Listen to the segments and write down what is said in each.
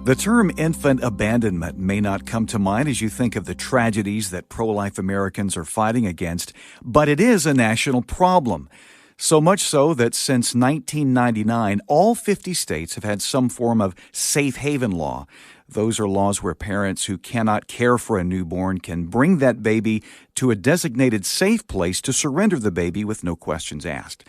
The term infant abandonment may not come to mind as you think of the tragedies that pro-life Americans are fighting against, but it is a national problem. So much so that since 1999, all 50 states have had some form of safe haven law. Those are laws where parents who cannot care for a newborn can bring that baby to a designated safe place to surrender the baby with no questions asked.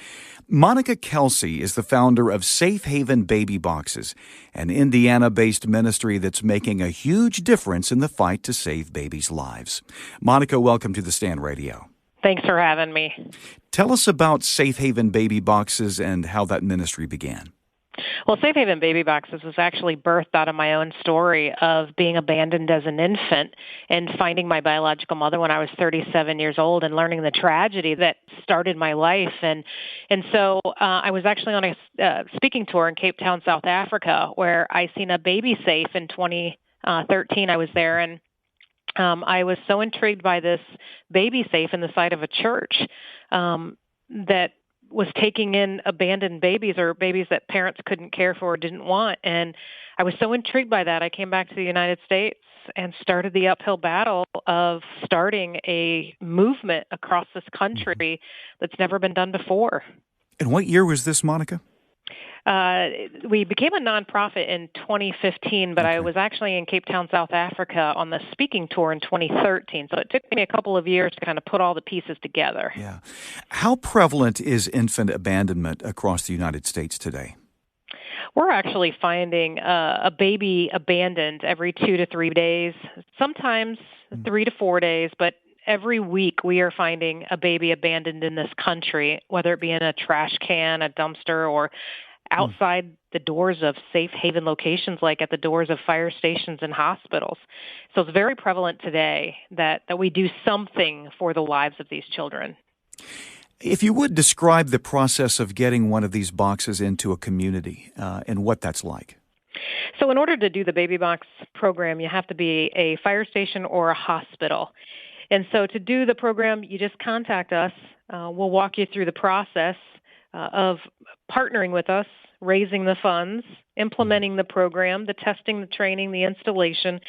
Monica Kelsey is the founder of Safe Haven Baby Boxes, an Indiana-based ministry that's making a huge difference in the fight to save babies' lives. Monica, welcome to The Stand Radio. Thanks for having me. Tell us about Safe Haven Baby Boxes and how that ministry began. Well, Safe Haven Baby Boxes was actually birthed out of my own story of being abandoned as an infant and finding my biological mother when I was 37 years old and learning the tragedy that started my life. And so I was actually on a speaking tour in Cape Town, South Africa, where I seen a baby safe in 2013. I was there, and I was so intrigued by this baby safe in the side of a church that was taking in abandoned babies or babies that parents couldn't care for or didn't want. And I was so intrigued by that, I came back to the United States and started the uphill battle of starting a movement across this country that's never been done before. And what year was this, Monica? We became a nonprofit in 2015, but Okay. I was actually in Cape Town, South Africa on the speaking tour in 2013. So it took me a couple of years to kind of put all the pieces together. Yeah. How prevalent is infant abandonment across the United States today? We're actually finding a baby abandoned every 2 to 3 days, sometimes 3 to 4 days, but every week we are finding a baby abandoned in this country, whether it be in a trash can, a dumpster, or outside the doors of safe haven locations, like at the doors of fire stations and hospitals. So it's very prevalent today that we do something for the lives of these children. If you would describe the process of getting one of these boxes into a community and what that's like. So in order to do the Baby Box program, you have to be a fire station or a hospital. And so to do the program, you just contact us. We'll walk you through the process of partnering with us, raising the funds, implementing the program, the testing, the training, the installation,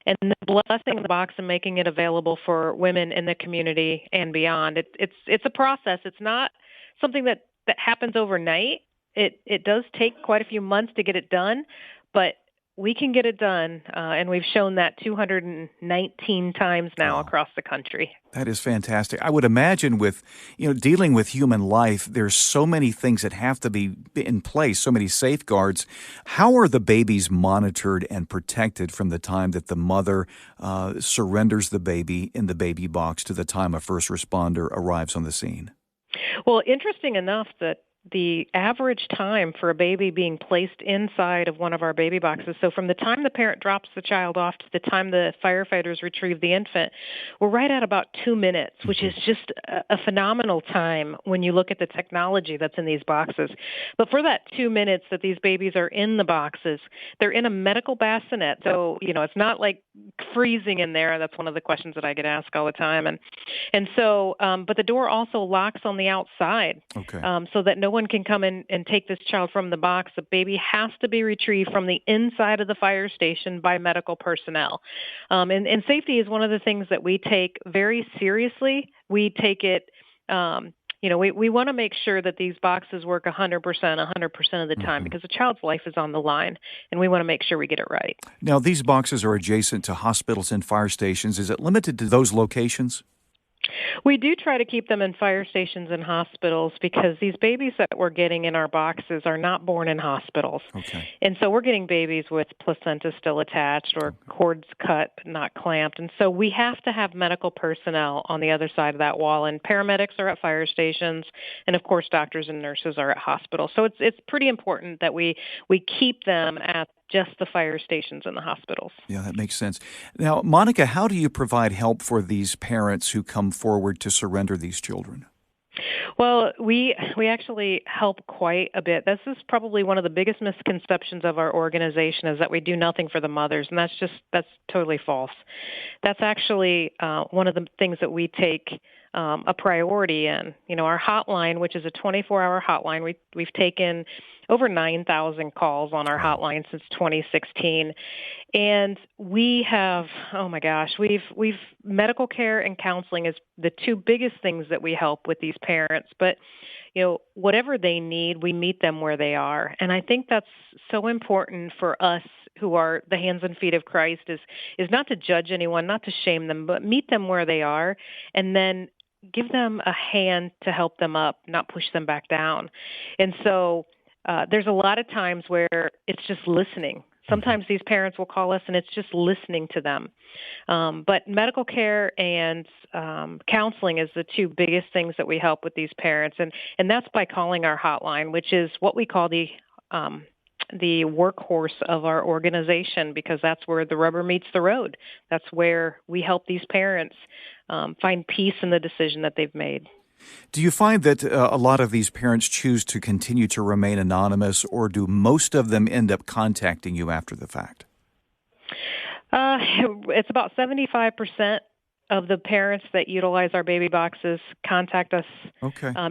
and the blessing the box and making it available for women in the community and beyond. It's a process. It's not something that happens overnight. It does take quite a few months to get it done, but we can get it done, and we've shown that 219 times now across the country. That is fantastic. I would imagine with, dealing with human life, there's so many things that have to be in place, so many safeguards. How are the babies monitored and protected from the time that the mother surrenders the baby in the baby box to the time a first responder arrives on the scene? Well, interesting enough that the average time for a baby being placed inside of one of our baby boxes, so from the time the parent drops the child off to the time the firefighters retrieve the infant, we're right at about 2 minutes, which is just a phenomenal time when you look at the technology that's in these boxes. But for that 2 minutes that these babies are in the boxes, they're in a medical bassinet. So, it's not like freezing in there. That's one of the questions that I get asked all the time. And so, but the door also locks on the outside, so that no one can come in and take this child from the box. The baby has to be retrieved from the inside of the fire station by medical personnel. And safety is one of the things that we take very seriously. We take it, we want to make sure that these boxes work 100% of the time because a child's life is on the line, and we want to make sure we get it right. Now, these boxes are adjacent to hospitals and fire stations. Is it limited to those locations? We do try to keep them in fire stations and hospitals because these babies that we're getting in our boxes are not born in hospitals. Okay. And so we're getting babies with placenta still attached or cords cut but not clamped. And so we have to have medical personnel on the other side of that wall. And paramedics are at fire stations. And, of course, doctors and nurses are at hospitals. So it's pretty important that we keep them at just the fire stations and the hospitals. Yeah, that makes sense. Now, Monica, how do you provide help for these parents who come forward to surrender these children? Well, we actually help quite a bit. This is probably one of the biggest misconceptions of our organization is that we do nothing for the mothers, and that's totally false. That's actually one of the things that we take a priority in. Our hotline, which is a 24-hour hotline, we've taken over 9,000 calls on our hotline since 2016, and we have, oh my gosh, we've medical care and counseling is the two biggest things that we help with these parents. But whatever they need, we meet them where they are, and I think that's so important for us who are the hands and feet of Christ is not to judge anyone, not to shame them, but meet them where they are, and then give them a hand to help them up, not push them back down. And so there's a lot of times where it's just listening. Sometimes these parents will call us, and it's just listening to them. But medical care and counseling is the two biggest things that we help with these parents, and that's by calling our hotline, which is what we call the workhorse of our organization, because that's where the rubber meets the road. That's where we help these parents find peace in the decision that they've made. Do you find that a lot of these parents choose to continue to remain anonymous, or do most of them end up contacting you after the fact? It's about 75% of the parents that utilize our baby boxes contact us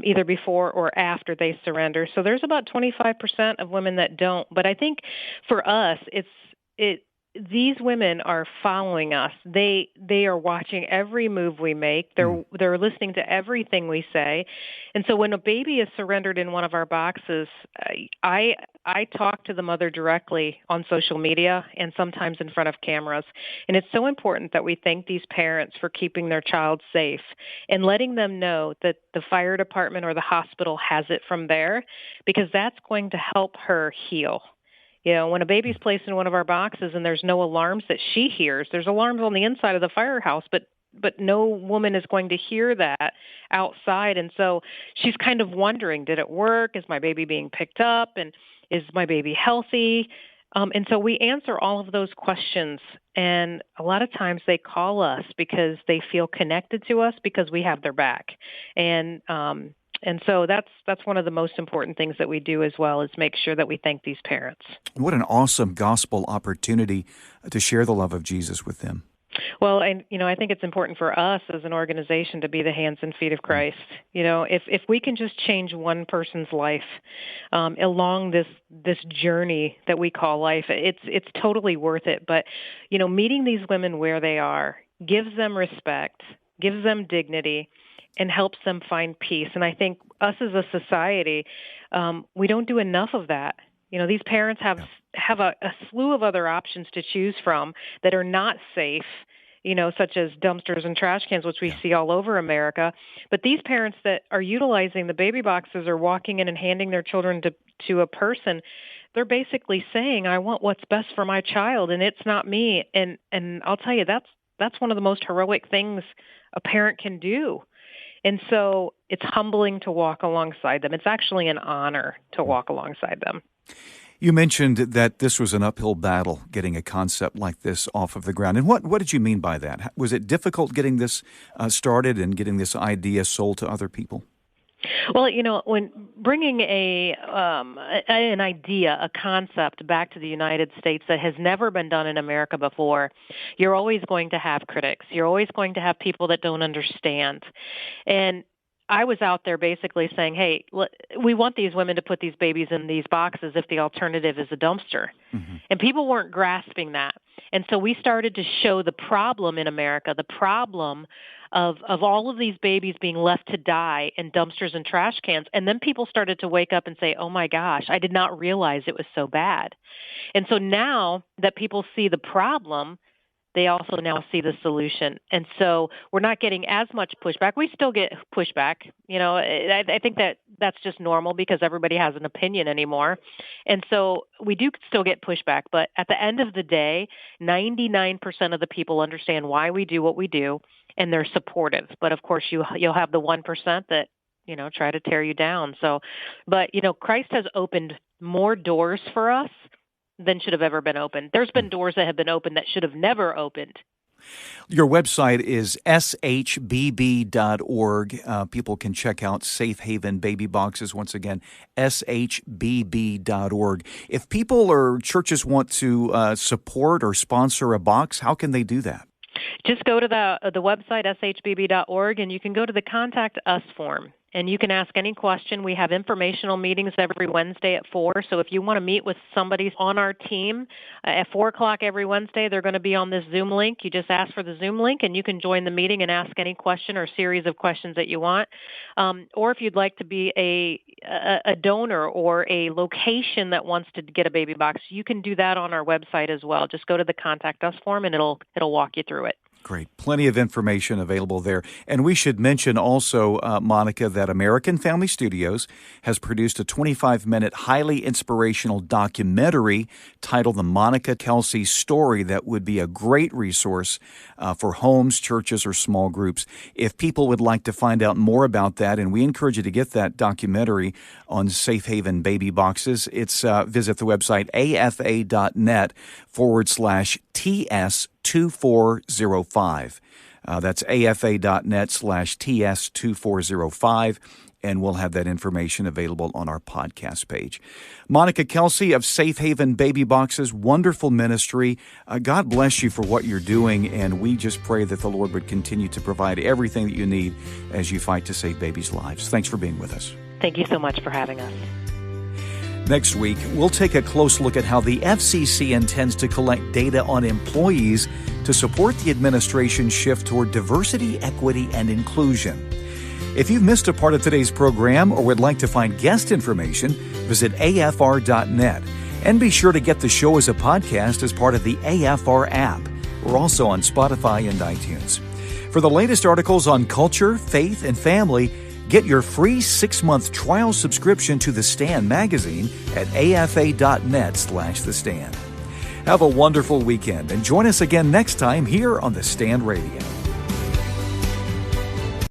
either before or after they surrender. So there's about 25% of women that don't. But I think for us, these women are following us. They are watching every move we make. They're listening to everything we say. And so when a baby is surrendered in one of our boxes, I talk to the mother directly on social media and sometimes in front of cameras. And it's so important that we thank these parents for keeping their child safe and letting them know that the fire department or the hospital has it from there, because that's going to help her heal. When a baby's placed in one of our boxes and there's no alarms that she hears, there's alarms on the inside of the firehouse, but no woman is going to hear that outside. And so she's kind of wondering, did it work? Is my baby being picked up? And is my baby healthy? And so we answer all of those questions. And a lot of times they call us because they feel connected to us because we have their back. And so that's one of the most important things that we do as well, is make sure that we thank these parents. What an awesome gospel opportunity to share the love of Jesus with them. Well, and I think it's important for us as an organization to be the hands and feet of Christ. If we can just change one person's life along this journey that we call life, it's totally worth it. But meeting these women where they are gives them respect, gives them dignity, and helps them find peace. And I think us as a society, we don't do enough of that. These parents have a slew of other options to choose from that are not safe, such as dumpsters and trash cans, which we see all over America. But these parents that are utilizing the baby boxes or walking in and handing their children to a person, they're basically saying, I want what's best for my child, and it's not me. And I'll tell you, that's one of the most heroic things a parent can do. And so it's humbling to walk alongside them. It's actually an honor to walk alongside them. You mentioned that this was an uphill battle, getting a concept like this off of the ground. And what did you mean by that? Was it difficult getting this started and getting this idea sold to other people? Well, when bringing an idea, a concept back to the United States that has never been done in America before, you're always going to have critics. You're always going to have people that don't understand. And I was out there basically saying, hey, we want these women to put these babies in these boxes if the alternative is a dumpster. Mm-hmm. And people weren't grasping that. And so we started to show the problem in America, the problem of all of these babies being left to die in dumpsters and trash cans. And then people started to wake up and say, oh my gosh, I did not realize it was so bad. And so now that people see the problem, they also now see the solution. And so we're not getting as much pushback. We still get pushback. I think that's just normal because everybody has an opinion anymore. And so we do still get pushback. But at the end of the day, 99% of the people understand why we do what we do, and they're supportive. But of course, you'll have the 1% that, try to tear you down. So, but, Christ has opened more doors for us than should have ever been opened. There's been doors that have been opened that should have never opened. Your website is shbb.org. People can check out Safe Haven Baby Boxes. Once again, shbb.org. If people or churches want to support or sponsor a box, how can they do that? Just go to the website, shbb.org, and you can go to the Contact Us form. And you can ask any question. We have informational meetings every Wednesday at 4. So if you want to meet with somebody on our team at 4 o'clock every Wednesday, they're going to be on this Zoom link. You just ask for the Zoom link, and you can join the meeting and ask any question or series of questions that you want. Or if you'd like to be a donor or a location that wants to get a baby box, you can do that on our website as well. Just go to the Contact Us form, and it'll walk you through it. Great. Plenty of information available there. And we should mention also, Monica, that American Family Studios has produced a 25-minute, highly inspirational documentary titled The Monica Kelsey Story that would be a great resource for homes, churches, or small groups. If people would like to find out more about that, and we encourage you to get that documentary on Safe Haven Baby Boxes, it's visit the website afa.net/TS2405. That's afa.net/TS2405, and we'll have that information available on our podcast page. Monica Kelsey of Safe Haven Baby Boxes, wonderful ministry. God bless you for what you're doing, and we just pray that the Lord would continue to provide everything that you need as you fight to save babies' lives. Thanks for being with us. Thank you so much for having us. Next week, we'll take a close look at how the FCC intends to collect data on employees to support the administration's shift toward diversity, equity, and inclusion. If you've missed a part of today's program or would like to find guest information, visit afr.net. And be sure to get the show as a podcast as part of the AFR app. We're also on Spotify and iTunes. For the latest articles on culture, faith, and family, get your free 6-month trial subscription to The Stand magazine at afa.net/The Stand. Have a wonderful weekend and join us again next time here on The Stand Radio.